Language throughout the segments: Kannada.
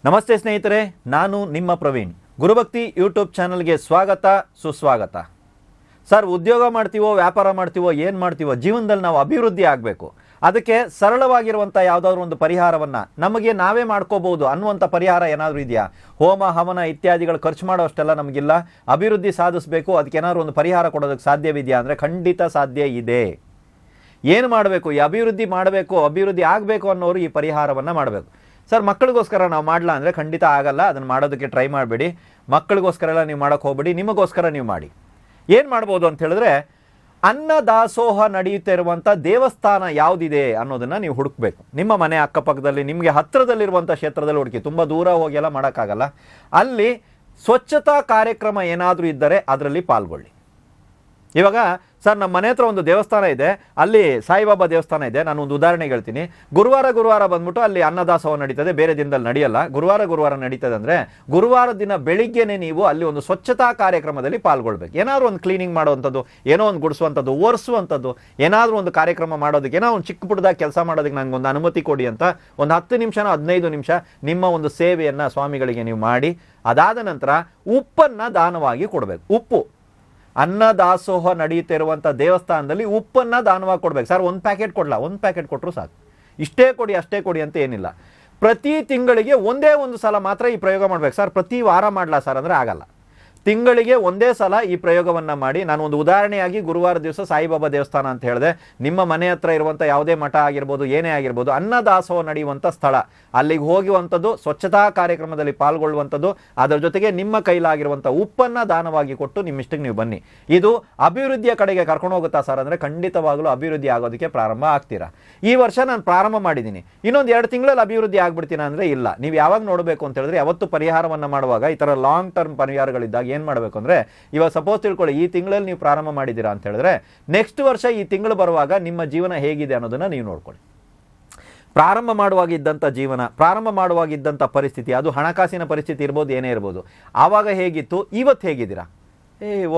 ನಮಸ್ತೆ ಸ್ನೇಹಿತರೆ, ನಾನು ನಿಮ್ಮ ಪ್ರವೀಣ್. ಗುರುಭಕ್ತಿ ಯೂಟ್ಯೂಬ್ ಚಾನಲ್ಗೆ ಸ್ವಾಗತ, ಸುಸ್ವಾಗತ. ಸರ್, ಉದ್ಯೋಗ ಮಾಡ್ತೀವೋ, ವ್ಯಾಪಾರ ಮಾಡ್ತೀವೋ, ಏನು ಮಾಡ್ತೀವೋ, ಜೀವನದಲ್ಲಿ ನಾವು ಅಭಿವೃದ್ಧಿ ಆಗಬೇಕು. ಅದಕ್ಕೆ ಸರಳವಾಗಿರುವಂಥ ಯಾವುದಾದ್ರೂ ಒಂದು ಪರಿಹಾರವನ್ನು ನಮಗೆ ನಾವೇ ಮಾಡ್ಕೋಬಹುದು ಅನ್ನುವಂಥ ಪರಿಹಾರ ಏನಾದರೂ ಇದೆಯಾ? ಹೋಮ ಹವನ ಇತ್ಯಾದಿಗಳು ಖರ್ಚು ಮಾಡೋ ಅಷ್ಟೆಲ್ಲ ನಮಗಿಲ್ಲ. ಅಭಿವೃದ್ಧಿ ಸಾಧಿಸಬೇಕು, ಅದಕ್ಕೆ ಏನಾದರೂ ಒಂದು ಪರಿಹಾರ ಕೊಡೋದಕ್ಕೆ ಸಾಧ್ಯವಿದೆಯಾ ಅಂದರೆ ಖಂಡಿತ ಸಾಧ್ಯ ಇದೆ. ಏನು ಮಾಡಬೇಕು? ಈ ಅಭಿವೃದ್ಧಿ ಮಾಡಬೇಕು, ಅಭಿವೃದ್ಧಿ ಆಗಬೇಕು ಅನ್ನೋರು ಈ ಪರಿಹಾರವನ್ನು ಮಾಡಬೇಕು. ಸರ್, ಮಕ್ಕಳಿಗೋಸ್ಕರ ನಾವು ಮಾಡಲ್ಲ ಅಂದರೆ ಖಂಡಿತ ಆಗಲ್ಲ. ಅದನ್ನು ಮಾಡೋದಕ್ಕೆ ಟ್ರೈ ಮಾಡಬೇಡಿ. ಮಕ್ಕಳಿಗೋಸ್ಕರ ಎಲ್ಲ ನೀವು ಮಾಡೋಕ್ಕೆ ಹೋಗ್ಬೇಡಿ, ನಿಮಗೋಸ್ಕರ ನೀವು ಮಾಡಿ. ಏನು ಮಾಡ್ಬೋದು ಅಂತ ಹೇಳಿದ್ರೆ, ಅನ್ನದಾಸೋಹ ನಡೆಯುತ್ತಿರುವಂಥ ದೇವಸ್ಥಾನ ಯಾವುದಿದೆ ಅನ್ನೋದನ್ನು ನೀವು ಹುಡುಕಬೇಕು. ನಿಮ್ಮ ಮನೆ ಅಕ್ಕಪಕ್ಕದಲ್ಲಿ, ನಿಮಗೆ ಹತ್ತಿರದಲ್ಲಿರುವಂಥ ಕ್ಷೇತ್ರದಲ್ಲಿ ಹುಡುಕಿ. ತುಂಬ ದೂರ ಹೋಗಿ ಎಲ್ಲ ಮಾಡೋಕ್ಕಾಗಲ್ಲ. ಅಲ್ಲಿ ಸ್ವಚ್ಛತಾ ಕಾರ್ಯಕ್ರಮ ಏನಾದರೂ ಇದ್ದರೆ ಅದರಲ್ಲಿ ಪಾಲ್ಗೊಳ್ಳಿ. ಇವಾಗ ಸರ್, ನಮ್ಮ ಮನೆ ಹತ್ರ ಒಂದು ದೇವಸ್ಥಾನ ಇದೆ, ಅಲ್ಲಿ ಸಾಯಿಬಾಬಾ ದೇವಸ್ಥಾನ ಇದೆ. ನಾನು ಒಂದು ಉದಾಹರಣೆಗೆ ಹೇಳ್ತೀನಿ. ಗುರುವಾರ ಬಂದ್ಬಿಟ್ಟು ಅಲ್ಲಿ ಅನ್ನದಾಸೋಹ ನಡೀತದೆ, ಬೇರೆ ದಿನದಲ್ಲಿ ನಡೆಯಲ್ಲ. ಗುರುವಾರ ನಡೀತದೆ ಅಂದರೆ ಗುರುವಾರ ದಿನ ಬೆಳಿಗ್ಗೆನೇ ನೀವು ಅಲ್ಲಿ ಒಂದು ಸ್ವಚ್ಛತಾ ಕಾರ್ಯಕ್ರಮದಲ್ಲಿ ಪಾಲ್ಗೊಳ್ಬೇಕು. ಏನಾದರೂ ಒಂದು ಕ್ಲೀನಿಂಗ್ ಮಾಡುವಂಥದ್ದು, ಏನೋ ಒಂದು ಗುಡಿಸುವಂಥದ್ದು, ಒರೆಸುವಂಥದ್ದು, ಏನಾದರೂ ಒಂದು ಕಾರ್ಯಕ್ರಮ ಮಾಡೋದಕ್ಕೆ, ಏನೋ ಒಂದು ಚಿಕ್ಕ ಪುಟ್ಟದಾಗ ಕೆಲಸ ಮಾಡೋದಕ್ಕೆ ನನಗೆ ಒಂದು ಅನುಮತಿ ಕೊಡಿ ಅಂತ ಒಂದು 10 ನಿಮಿಷನೋ 15 ನಿಮಿಷ ನಿಮ್ಮ ಒಂದು ಸೇವೆಯನ್ನು ಸ್ವಾಮಿಗಳಿಗೆ ನೀವು ಮಾಡಿ, ಅದಾದ ನಂತರ ಉಪ್ಪನ್ನು ದಾನವಾಗಿ ಕೊಡಬೇಕು. ಉಪ್ಪು, ಅನ್ನದಾಸೋಹ ನಡೆಯುತ್ತಿರುವಂಥ ದೇವಸ್ಥಾನದಲ್ಲಿ ಉಪ್ಪನ್ನು ದಾನವಾಗಿ ಕೊಡ್ಬೇಕು. ಸರ್, ಒಂದು ಪ್ಯಾಕೆಟ್ ಕೊಡಲ್ಲ, ಒಂದು ಪ್ಯಾಕೆಟ್ ಕೊಟ್ಟರು ಸಾಕು. ಇಷ್ಟೇ ಕೊಡಿ ಅಷ್ಟೇ ಕೊಡಿ ಅಂತ ಏನಿಲ್ಲ. ಪ್ರತಿ ತಿಂಗಳಿಗೆ ಒಂದೇ ಒಂದು ಸಲ ಮಾತ್ರ ಈ ಪ್ರಯೋಗ ಮಾಡಬೇಕು. ಸರ್, ಪ್ರತಿ ವಾರ ಮಾಡಲ್ಲ ಸರ್ ಅಂದರೆ ಆಗಲ್ಲ. ತಿಂಗಳಿಗೆ ಒಂದೇ ಸಲ ಈ ಪ್ರಯೋಗವನ್ನು ಮಾಡಿ. ನಾನು ಒಂದು ಉದಾಹರಣೆಯಾಗಿ ಗುರುವಾರ ದಿವಸ ಸಾಯಿಬಾಬಾ ದೇವಸ್ಥಾನ ಅಂತ ಹೇಳಿದೆ. ನಿಮ್ಮ ಮನೆ ಹತ್ರ ಇರುವಂಥ ಯಾವುದೇ ಮಠ ಆಗಿರ್ಬೋದು, ಏನೇ ಆಗಿರ್ಬೋದು, ಅನ್ನದಾಸೋಹ ನಡೆಯುವಂಥ ಸ್ಥಳ, ಅಲ್ಲಿಗೆ ಹೋಗುವಂಥದ್ದು, ಸ್ವಚ್ಛತಾ ಕಾರ್ಯಕ್ರಮದಲ್ಲಿ ಪಾಲ್ಗೊಳ್ಳುವಂಥದ್ದು, ಅದರ ಜೊತೆಗೆ ನಿಮ್ಮ ಕೈಲಾಗಿರುವಂಥ ಉಪ್ಪನ್ನು ದಾನವಾಗಿ ಕೊಟ್ಟು ನಿಮ್ಮಿಷ್ಟಕ್ಕೆ ನೀವು ಬನ್ನಿ. ಇದು ಅಭಿವೃದ್ಧಿಯ ಕಡೆಗೆ ಕರ್ಕೊಂಡು ಹೋಗುತ್ತಾ ಸರ್ ಅಂದರೆ ಖಂಡಿತವಾಗಲೂ ಅಭಿವೃದ್ಧಿ ಆಗೋದಕ್ಕೆ ಪ್ರಾರಂಭ ಆಗ್ತೀರಾ. ಈ ವರ್ಷ ನಾನು ಪ್ರಾರಂಭ ಮಾಡಿದ್ದೀನಿ, ಇನ್ನೊಂದು 2 ತಿಂಗಳಲ್ಲಿ ಅಭಿವೃದ್ಧಿ ಆಗ್ಬಿಡ್ತೀನಿ ಅಂದರೆ ಇಲ್ಲ. ನೀವು ಯಾವಾಗ ನೋಡಬೇಕು ಅಂತ ಹೇಳಿದ್ರೆ, ಯಾವತ್ತು ಪರಿಹಾರವನ್ನು ಮಾಡುವಾಗ ಈ ಥರ ಲಾಂಗ್ ಟರ್ಮ್ ಪರಿಹಾರಗಳಿದ್ದಾಗ ಏನು ಮಾಡಬೇಕು ಅಂದರೆ, ಇವಾಗ ಸಪೋಸ್ ತಿಳ್ಕೊಳ್ಳಿ, ಈ ತಿಂಗಳಲ್ಲಿ ನೀವು ಪ್ರಾರಂಭ ಮಾಡಿದ್ದೀರಾ ಅಂತ ಹೇಳಿದ್ರೆ, ನೆಕ್ಸ್ಟ್ ವರ್ಷ ಈ ತಿಂಗಳು ಬರುವಾಗ ನಿಮ್ಮ ಜೀವನ ಹೇಗಿದೆ ಅನ್ನೋದನ್ನು ನೀವು ನೋಡ್ಕೊಳ್ಳಿ. ಪ್ರಾರಂಭ ಮಾಡುವಾಗಿದ್ದಂಥ ಜೀವನ, ಪ್ರಾರಂಭ ಮಾಡುವಾಗಿದ್ದಂಥ ಪರಿಸ್ಥಿತಿ, ಅದು ಹಣಕಾಸಿನ ಪರಿಸ್ಥಿತಿ ಇರ್ಬೋದು, ಏನೇ ಇರ್ಬೋದು, ಆವಾಗ ಹೇಗಿತ್ತು, ಇವತ್ತು ಹೇಗಿದ್ದೀರಾ?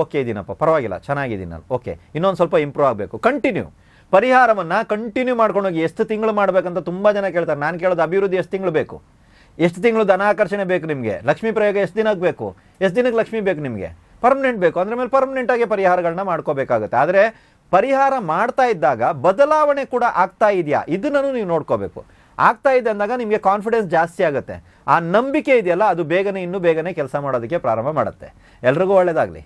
ಓಕೆ ಇದ್ದೀನಪ್ಪ, ಪರವಾಗಿಲ್ಲ, ಚೆನ್ನಾಗಿದ್ದೀನಿ ನಾನು, ಓಕೆ, ಇನ್ನೊಂದು ಸ್ವಲ್ಪ ಇಂಪ್ರೂವ್ ಆಗಬೇಕು. ಪರಿಹಾರವನ್ನು ಕಂಟಿನ್ಯೂ ಮಾಡ್ಕೊಂಡೋಗಿ. ಎಷ್ಟು ತಿಂಗಳು ಮಾಡಬೇಕಂತ ತುಂಬ ಜನ ಕೇಳ್ತಾರೆ. ನಾನು ಕೇಳೋದು, ಅಭಿವೃದ್ಧಿ ಎಷ್ಟು ತಿಂಗಳು ಬೇಕು? ಎಷ್ಟು ತಿಂಗಳು ಧನಾಕರ್ಷಣೆ ಬೇಕು ನಿಮಗೆ? ಲಕ್ಷ್ಮೀ ಪ್ರಯೋಗ ಎಷ್ಟು ದಿನಕ್ಕೆ ಬೇಕು? ಎಷ್ಟು ದಿನಕ್ಕೆ ಲಕ್ಷ್ಮಿ ಬೇಕು ನಿಮಗೆ? ಪರ್ಮನೆಂಟ್ ಬೇಕು ಅಂದ್ರೆ ಮೇಲೆ ಪರ್ಮನೆಂಟಾಗಿ ಪರಿಹಾರಗಳನ್ನ ಮಾಡ್ಕೋಬೇಕಾಗುತ್ತೆ. ಆದರೆ ಪರಿಹಾರ ಮಾಡ್ತಾ ಇದ್ದಾಗ ಬದಲಾವಣೆ ಕೂಡ ಆಗ್ತಾ ಇದೆಯಾ, ಇದನ್ನು ನೀವು ನೋಡ್ಕೋಬೇಕು. ಆಗ್ತಾ ಇದೆ ಅಂದಾಗ ನಿಮಗೆ ಕಾನ್ಫಿಡೆನ್ಸ್ ಜಾಸ್ತಿ ಆಗುತ್ತೆ. ಆ ನಂಬಿಕೆ ಇದೆಯಲ್ಲ, ಅದು ಇನ್ನೂ ಬೇಗನೆ ಕೆಲಸ ಮಾಡೋದಕ್ಕೆ ಪ್ರಾರಂಭ ಮಾಡುತ್ತೆ. ಎಲ್ರಿಗೂ ಒಳ್ಳೆಯದಾಗಲಿ.